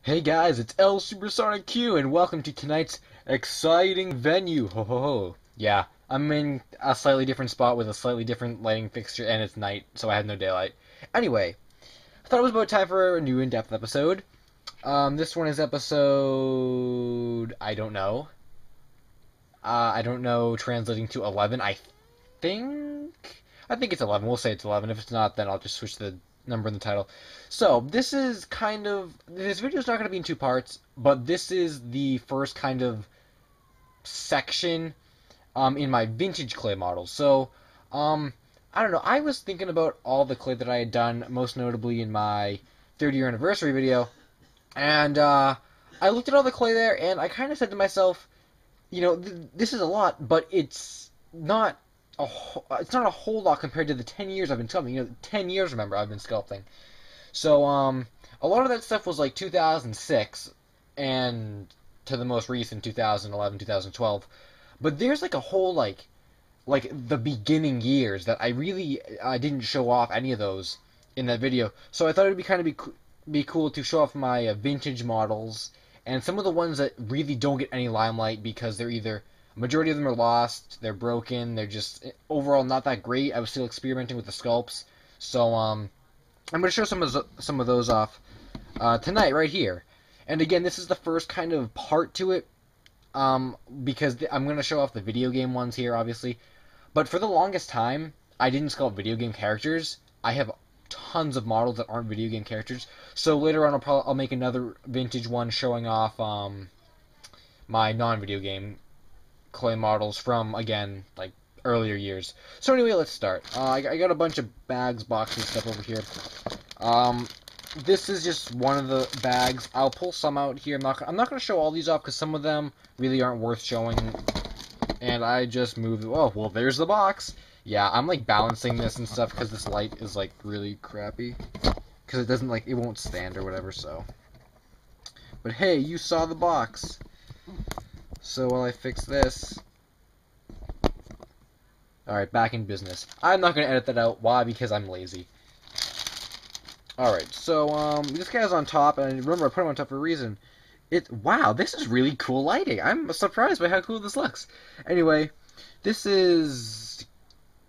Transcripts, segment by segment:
Hey guys, it's L Supersonic Q, and welcome to tonight's exciting venue. Ho ho ho. Yeah, I'm in a slightly different spot with a slightly different lighting fixture, and it's night, so I had no daylight. Anyway, I thought it was about time for a new in-depth episode. This one is episode... I don't know. I don't know, translating to 11, think? I think it's 11. We'll say it's 11. If it's not, then I'll just switch the number in the title. So, this is kind of... This video is not going to be in two parts, but this is the first kind of section in my vintage clay models. So, I don't know. I was thinking about all the clay that I had done, most notably in my 30-year anniversary video, and I looked at all the clay there, and I kind of said to myself, you know, this is a lot, but it's not it's not a whole lot compared to the 10 years I've been sculpting. 10 years, remember, I've been sculpting. So, a lot of that stuff was like 2006 and to the most recent 2011, 2012. But there's like a whole like the beginning years that I really didn't show off any of those in that video. So I thought it'd be kind of be cool to show off my vintage models and some of the ones that really don't get any limelight because they're either majority of them are lost, they're broken, they're just overall not that great. I was still experimenting with the sculpts, so I'm going to show some of those off tonight right here. And again, this is the first kind of part to it because I'm going to show off the video game ones here, obviously. But for the longest time, I didn't sculpt video game characters. I have tons of models that aren't video game characters. So later on, I'll make another vintage one showing off my non-video game clay models from, again, like earlier years. So anyway, let's start. I got a bunch of bags, boxes, stuff over here. This is just one of the bags. I'll pull some out here. I'm not going to show all these off because some of them really aren't worth showing. And I just moved. Oh, well, there's the box. Yeah, I'm like balancing this and stuff because this light is like really crappy. Because it doesn't like, it won't stand or whatever, so. But hey, you saw the box. So while I fix this. Alright, back in business. I'm not going to edit that out. Why? Because I'm lazy. Alright, so this guy's on top, and remember I put him on top for a reason. Wow, this is really cool lighting. I'm surprised by how cool this looks. Anyway, this is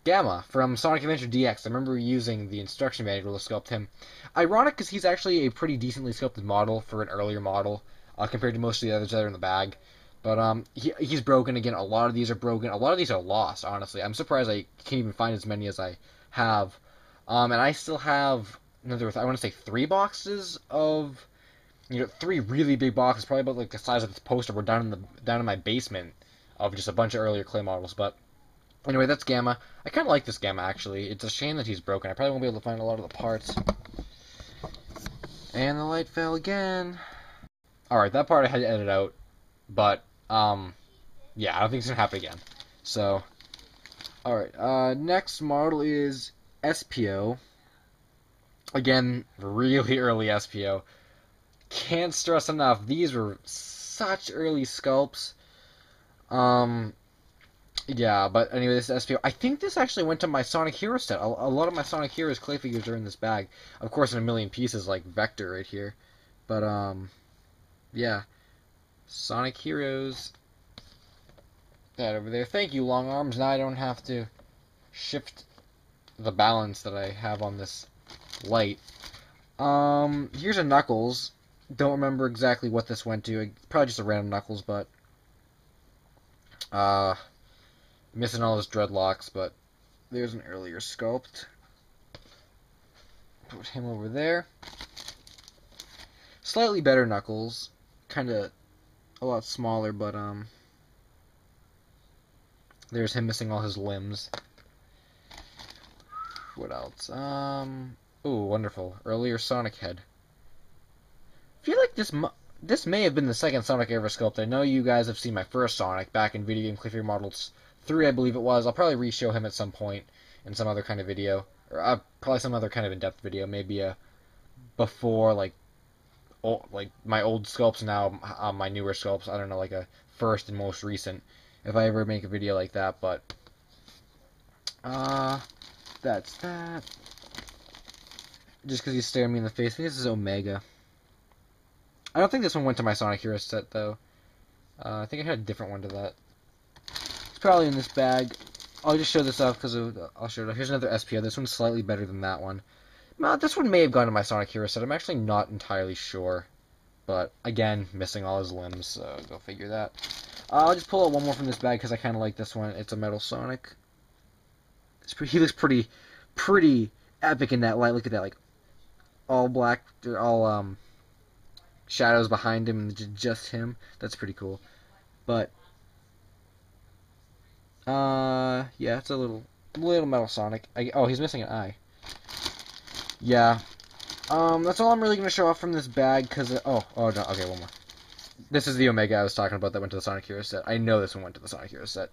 Gamma from Sonic Adventure DX. I remember using the instruction manual to sculpt him. Ironic because he's actually a pretty decently sculpted model for an earlier model compared to most of the others that are in the bag. But he's broken again. A lot of these are broken. A lot of these are lost, honestly. I'm surprised I can't even find as many as I have. And I still have another, I want to say 3 boxes of, 3 really big boxes, probably about like the size of this poster. We're down in my basement of just a bunch of earlier clay models. But anyway, that's Gamma. I kind of like this Gamma, actually. It's a shame that he's broken. I probably won't be able to find a lot of the parts. And the light fell again. Alright, that part I had to edit out. But, yeah, I don't think it's going to happen again. So, alright, next model is SPO. Again, really early SPO. Can't stress enough, these were such early sculpts. Yeah, but anyway, this is SPO. I think this actually went to my Sonic Hero set. A lot of my Sonic Heroes clay figures are in this bag. Of course, in a million pieces, like Vector right here. But, yeah. Sonic Heroes. That over there. Thank you, long arms. Now I don't have to shift the balance that I have on this light. Here's a Knuckles. Don't remember exactly what this went to. Probably just a random Knuckles, but missing all his dreadlocks, but there's an earlier sculpt. Put him over there. Slightly better Knuckles. Kinda a lot smaller, but there's him missing all his limbs. What else? Ooh, wonderful. Earlier Sonic Head. I feel like this may have been the second Sonic I ever sculpted. I know you guys have seen my first Sonic back in Video Game Clay Figure Models 3, I believe it was. I'll probably re-show him at some point in some other kind of video. Or probably some other kind of in-depth video. Maybe before, like my old sculpts, now my newer sculpts. I don't know, like a first and most recent, if I ever make a video like that. But that's that. Just because he's staring me in the face. I think this is Omega. I don't think this one went to my Sonic Heroes set, though. I think I had a different one to that. It's probably in this bag. I'll just show this off because I'll show it. Here's another SPO. This one's slightly better than that one. Well, this one may have gone to my Sonic Heroes set. I'm actually not entirely sure. But, again, missing all his limbs, so go figure that. I'll just pull out one more from this bag because I kind of like this one. It's a Metal Sonic. He looks pretty epic in that light. Look at that, like, all black, all, shadows behind him and just him. That's pretty cool. But, yeah, it's a little Metal Sonic. Oh, he's missing an eye. Yeah. That's all I'm really going to show off from this bag, because, oh, no, okay, one more. This is the Omega I was talking about that went to the Sonic Heroes set. I know this one went to the Sonic Heroes set.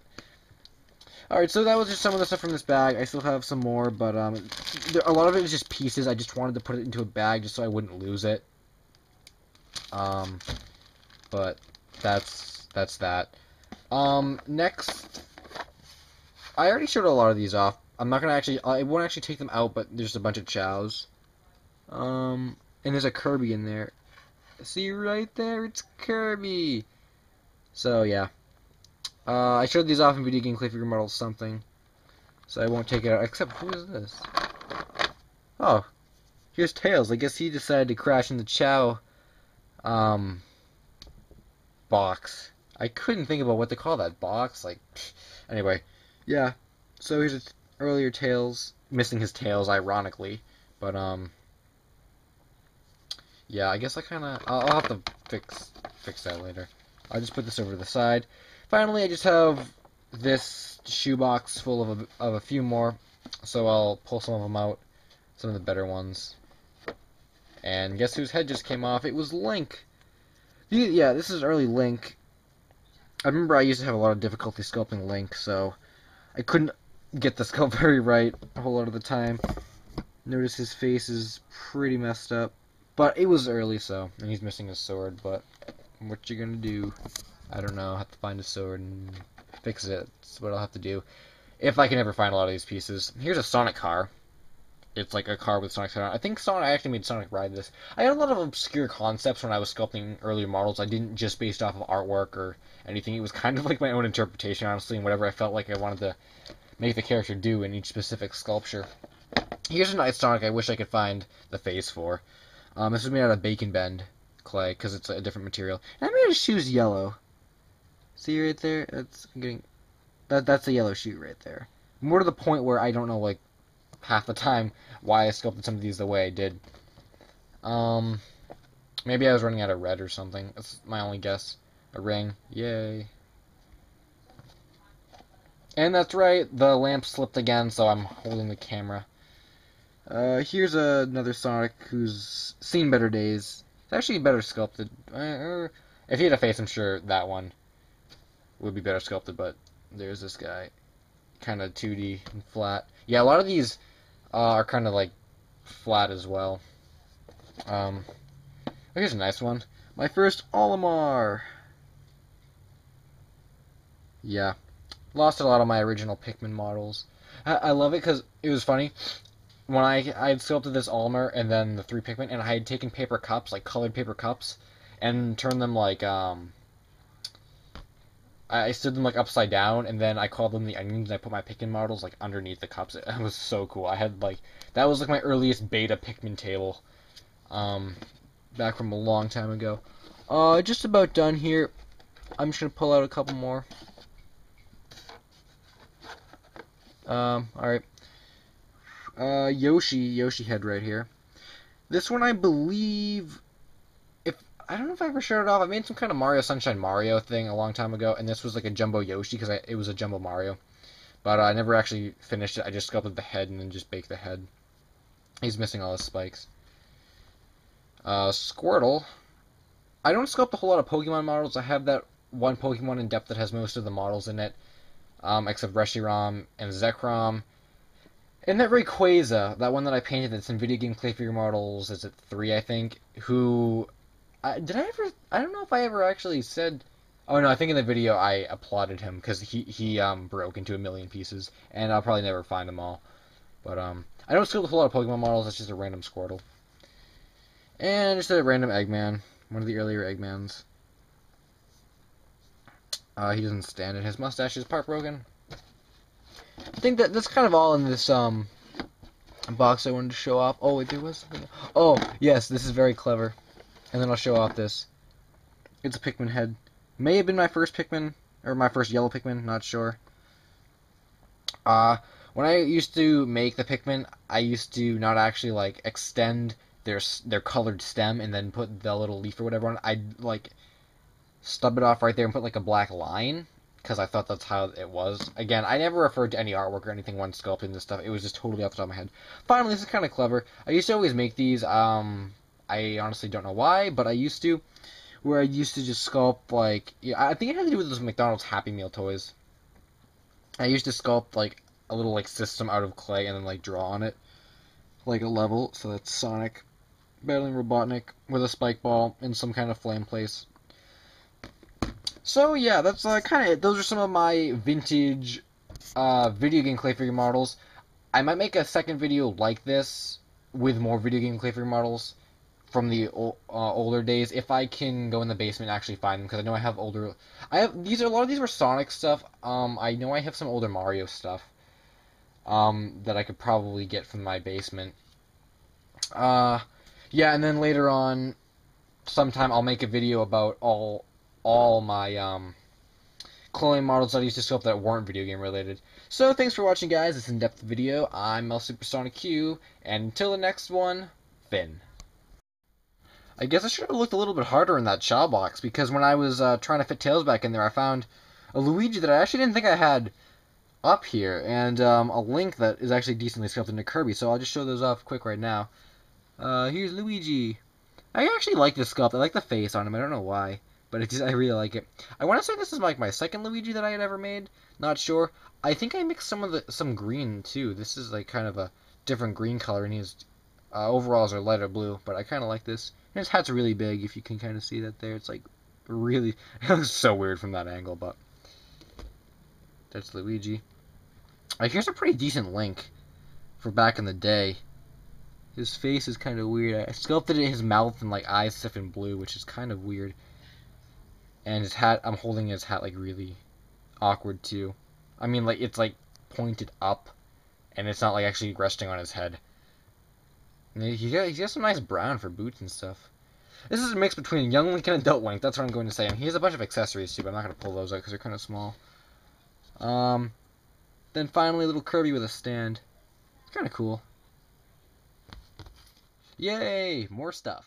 Alright, so that was just some of the stuff from this bag. I still have some more, but, a lot of it is just pieces. I just wanted to put it into a bag just so I wouldn't lose it. But that's that. Next, I already showed a lot of these off. I'm not gonna actually, I won't actually take them out, but there's a bunch of chows. And there's a Kirby in there. See right there, it's Kirby. So yeah, I showed these off in Video Game Clay Figure Models something, so I won't take it out. Except, who is this? Oh, here's Tails. I guess he decided to crash in the chow box. I couldn't think about what to call that box. Like, anyway, yeah. So here's earlier Tails, missing his tails, ironically, but yeah. I guess I'll have to fix that later. I'll just put this over to the side. Finally, I just have this shoebox full of a few more, so I'll pull some of them out, some of the better ones. And guess whose head just came off? It was Link. Yeah, this is early Link. I remember I used to have a lot of difficulty sculpting Link, so I couldn't get the sculpt very right a whole lot of the time. Notice his face is pretty messed up. But it was early, so, and he's missing his sword, but what you gonna do? I don't know, I'll have to find a sword and fix it. That's what I'll have to do. If I can ever find a lot of these pieces. Here's a Sonic car. It's like a car with Sonic. I think I actually made Sonic ride this. I had a lot of obscure concepts when I was sculpting earlier models. I didn't just based off of artwork or anything. It was kind of like my own interpretation, honestly, and whatever I felt like I wanted to make the character do in each specific sculpture. Here's a nice Sonic I wish I could find the face for. This was made out of bacon bend clay because it's a different material. And I made his shoes yellow. See right there? That's a yellow shoe right there. More to the point where I don't know, like, half the time why I sculpted some of these the way I did. Maybe I was running out of red or something. That's my only guess. A ring. Yay. And that's right, the lamp slipped again, so I'm holding the camera. Here's another Sonic who's seen better days. It's actually better sculpted. If he had a face, I'm sure that one would be better sculpted, but there's this guy. Kind of 2D and flat. Yeah, a lot of these are kind of like flat as well. Here's a nice one. My first Olimar. Yeah. Lost a lot of my original Pikmin models. I love it because it was funny. When I had sculpted this Olimar and then the 3 Pikmin, and I had taken paper cups, like colored paper cups, and turned them like, I stood them like upside down, and then I called them the onions, and I put my Pikmin models like underneath the cups. It was so cool. I had like, that was like my earliest beta Pikmin table, back from a long time ago. Just about done here. I'm just gonna pull out a couple more. Alright. Yoshi head right here. This one I believe, I don't know if I ever showed it off. I made some kind of Mario Sunshine Mario thing a long time ago, and this was like a Jumbo Yoshi because it was a Jumbo Mario. But I never actually finished it. I just sculpted the head and then just baked the head. He's missing all his spikes. Squirtle. I don't sculpt a whole lot of Pokemon models. I have that one Pokemon in depth that has most of the models in it, except Reshiram and Zekrom. And that Rayquaza, that one that I painted that's in Video Game Clay Figure Models, is it 3, I think, who... I don't know if I ever actually said... Oh, no, I think in the video I applauded him, because he broke into a million pieces, and I'll probably never find them all. But, I don't sculpt a whole lot of Pokemon models, it's just a random Squirtle. And just a random Eggman. One of the earlier Eggmans. He doesn't stand it. His mustache is part broken. I think that's kind of all in this box I wanted to show off. Oh, wait, there was something. Oh, yes, this is very clever. And then I'll show off this. It's a Pikmin head. May have been my first Pikmin, or my first yellow Pikmin, not sure. When I used to make the Pikmin, I used to not actually, like, extend their colored stem and then put the little leaf or whatever on it. I'd, like, stub it off right there and put, like, a black line, because I thought that's how it was. Again, I never referred to any artwork or anything when sculpting this stuff. It was just totally off the top of my head. Finally, this is kind of clever. I used to always make these, I honestly don't know why, but I used to, where I used to just sculpt, like, yeah, I think it had to do with those McDonald's Happy Meal toys. I used to sculpt, like, a little, like, system out of clay and then, like, draw on it, like, a level. So that's Sonic battling Robotnik with a spike ball in some kind of flame place. So, yeah, that's kind of it. Those are some of my vintage video game clay figure models. I might make a second video like this with more video game clay figure models from the older days, if I can go in the basement and actually find them, because I know I have older. A lot of these were Sonic stuff. I know I have some older Mario stuff that I could probably get from my basement. Yeah, and then later on, sometime I'll make a video about all my cloning models that I used to sculpt that weren't video game related. So thanks for watching, guys. This in-depth video. I'm Supersonic Q, and until the next one, Finn. I guess I should have looked a little bit harder in that Shaw box, because when I was trying to fit Tails back in there, I found a Luigi that I actually didn't think I had up here, and a Link that is actually decently sculpted into Kirby, so I'll just show those off quick right now. Here's Luigi. I actually like this sculpt. I like the face on him. I don't know why, but I really like it. I want to say this is like my second Luigi that I had ever made. Not sure. I think I mixed some green too. This is like kind of a different green color, and his overalls are lighter blue, but I kind of like this. And his hat's really big, if you can kind of see that there. It's like really, it looks so weird from that angle, but that's Luigi. Here's a pretty decent Link for back in the day. His face is kind of weird. I sculpted his mouth and like eyes stuff in blue, which is kind of weird. And his hat, I'm holding his hat like really awkward too. I mean, like it's like pointed up, and it's not like actually resting on his head. He got some nice brown for boots and stuff. This is a mix between young Link and adult Link. That's what I'm going to say. And he has a bunch of accessories too, but I'm not going to pull those out because they're kind of small. Then finally, little Kirby with a stand. It's kind of cool. Yay! More stuff.